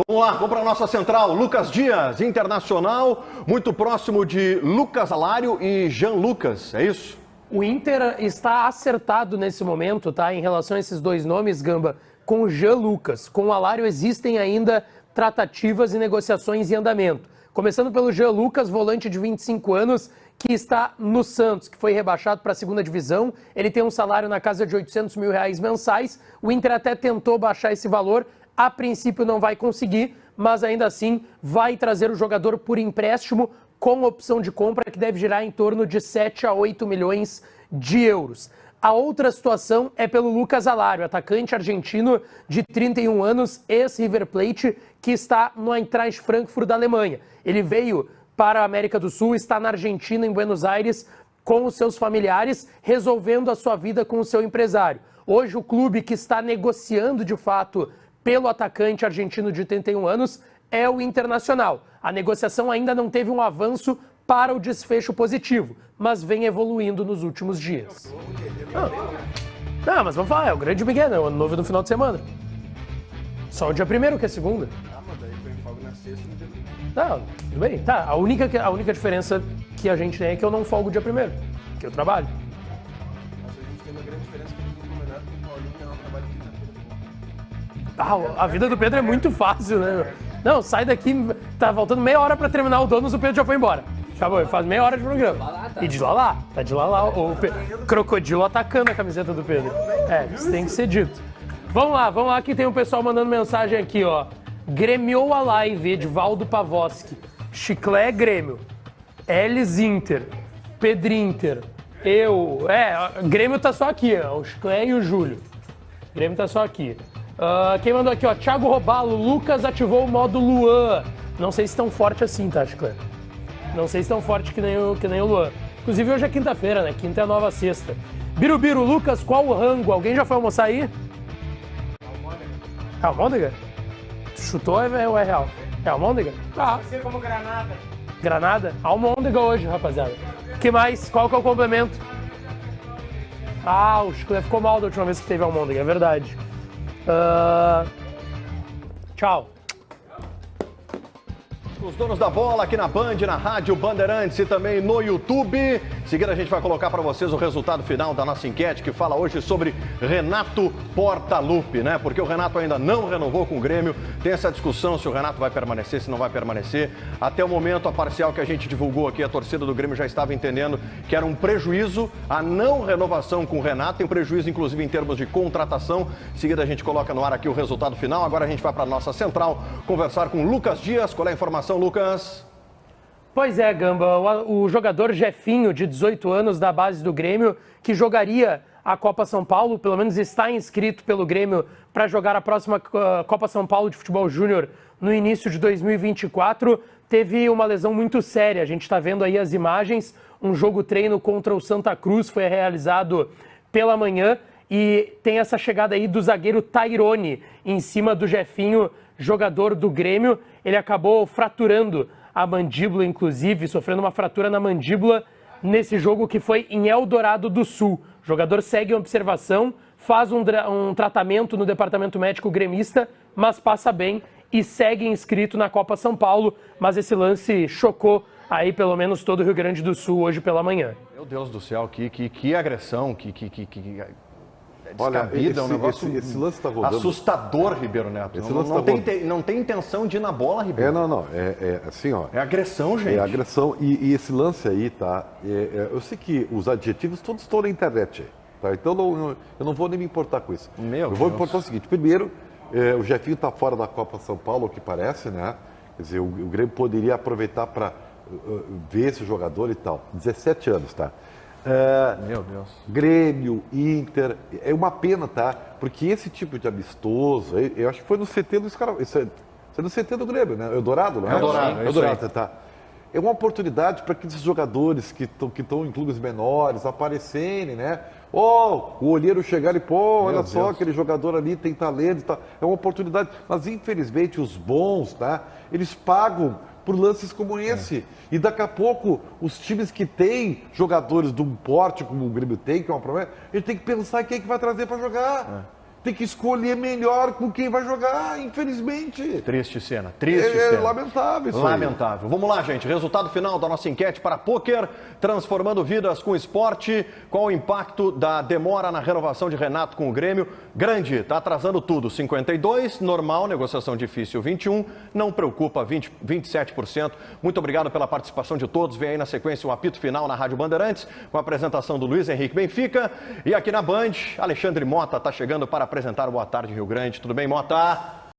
Vamos lá, vamos para a nossa central. Lucas Dias, Internacional, muito próximo de Lucas Alário e Jean Lucas, é isso? O Inter está acertado nesse momento, tá? Em relação a esses dois nomes, Gamba, com o Jean Lucas. Com o Alário existem ainda tratativas e negociações em andamento. Começando pelo Jean Lucas, volante de 25 anos, que está no Santos, que foi rebaixado para a segunda divisão. Ele tem um salário na casa de R$800 mil mensais. O Inter até tentou baixar esse valor. A princípio não vai conseguir, mas ainda assim vai trazer o jogador por empréstimo com opção de compra que deve girar em torno de 7 a 8 milhões de euros. A outra situação é pelo Lucas Alário, atacante argentino de 31 anos, ex-River Plate, que está no Eintracht Frankfurt da Alemanha. Ele veio para a América do Sul, está na Argentina, em Buenos Aires, com os seus familiares, resolvendo a sua vida com o seu empresário. Hoje o clube que está negociando de fato pelo atacante argentino de 81 anos é o Internacional. A negociação ainda não teve um avanço para o desfecho positivo, mas vem evoluindo nos últimos dias. Não, mas vamos falar, é o grande Miguel, né? O ano novo no final de semana. Só o dia 1º que é segunda. Mas daí foi folga na sexta e no dia 1º. Não, tudo bem. Tá, a única diferença que a gente tem é que eu não folgo o dia 1º, que eu trabalho. Mas a gente tem uma grande diferença que o Renato e o Paulinho não trabalham quinta-feira. A vida do Pedro é muito fácil, né? Não, sai daqui, tá faltando meia hora pra terminar o Donos, o Pedro já foi embora. Acabou, faz meia hora de programa. E de lá, tá de lá, o crocodilo atacando a camiseta do Pedro. É, isso tem que ser dito. Vamos lá, que tem um pessoal mandando mensagem aqui, ó. Grêmio a live, Edvaldo Pavoski. Chiclé Grêmio. Elis Inter. Pedrinter. Grêmio tá só aqui, ó. O Chiclé e o Júlio. Grêmio tá só aqui. Quem mandou aqui, ó? Thiago Robalo. Lucas ativou o modo Luan. Não sei se tão forte assim, tá, Chiclé? Não sei se tão forte que nem o Luan. Inclusive hoje é quinta-feira, né? Quinta é a nova sexta. Birubiru, Lucas, qual o rango? Alguém já foi almoçar aí? Almôndega? Chutou ou é real? É almôndega? Ah. Você como Granada. Granada? Almôndega hoje, rapaziada. Que mais? Qual que é o complemento? O Chiclé ficou mal da última vez que teve almôndega, é verdade. Tchau. Os donos da bola aqui na Band, na Rádio Bandeirantes e também no YouTube. Em seguida a gente vai colocar para vocês o resultado final da nossa enquete que fala hoje sobre Renato Portaluppi, né? Porque o Renato ainda não renovou com o Grêmio. Tem essa discussão se o Renato vai permanecer, se não vai permanecer. Até o momento, a parcial que a gente divulgou aqui, a torcida do Grêmio já estava entendendo que era um prejuízo a não renovação com o Renato. Tem prejuízo, inclusive, em termos de contratação. Em seguida a gente coloca no ar aqui o resultado final. Agora a gente vai para a nossa central conversar com o Lucas Dias. Qual é a informação, Lucas? Pois é, Gamba, o jogador Jefinho, de 18 anos, da base do Grêmio, que jogaria a Copa São Paulo, pelo menos está inscrito pelo Grêmio para jogar a próxima Copa São Paulo de Futebol Júnior no início de 2024, teve uma lesão muito séria. A gente está vendo aí as imagens, um jogo-treino contra o Santa Cruz foi realizado pela manhã e tem essa chegada aí do zagueiro Tairone em cima do Jefinho, jogador do Grêmio. Ele acabou fraturando a mandíbula, inclusive, sofrendo uma fratura na mandíbula nesse jogo que foi em Eldorado do Sul. O jogador segue em observação, faz um tratamento no departamento médico gremista, mas passa bem e segue inscrito na Copa São Paulo. Mas esse lance chocou aí pelo menos todo o Rio Grande do Sul hoje pela manhã. Meu Deus do céu, que agressão, Olha, descabida, um negócio esse lance está rodando. assustador, Ribeiro Neto. Esse Não, lance não, tá não tem intenção de ir na bola, Ribeiro. É assim, ó. É agressão, gente. É agressão. E esse lance aí, tá? Eu sei que os adjetivos todos estão na internet, tá? Então eu não vou nem me importar com isso. Eu vou me importar o seguinte: primeiro, o Jefinho está fora da Copa São Paulo, o que parece, né? Quer dizer, o Grêmio poderia aproveitar para ver esse jogador e tal. 17 anos, tá? Meu Deus. Grêmio, Inter, é uma pena, tá? Porque esse tipo de amistoso, eu acho que foi no CT dos caras. Isso é no CT do Grêmio, né? Eldorado, não é? Eldorado, tá? É uma oportunidade para que esses jogadores que estão em clubes menores aparecerem, né? O olheiro chegar e, olha só, aquele jogador ali tem talento e tal. É uma oportunidade. Mas, infelizmente, os bons, tá? Eles pagam por lances como esse. E daqui a pouco, os times que têm jogadores de um porte como o Grêmio tem, que é uma promessa, ele tem que pensar quem é que vai trazer para jogar. Tem que escolher melhor com quem vai jogar, infelizmente. Triste cena, triste cena. Lamentável isso Lamentável. Vamos lá, gente. Resultado final da nossa enquete para pôquer, transformando vidas com esporte. Qual o impacto da demora na renovação de Renato com o Grêmio? Grande, está atrasando tudo. 52, normal, negociação difícil 21, não preocupa 27%. Muito obrigado pela participação de todos. Vem aí na sequência um apito final na Rádio Bandeirantes, com a apresentação do Luiz Henrique Benfica. E aqui na Band, Alexandre Mota está chegando para apresentar o Boa Tarde Rio Grande. Tudo bem, Mota?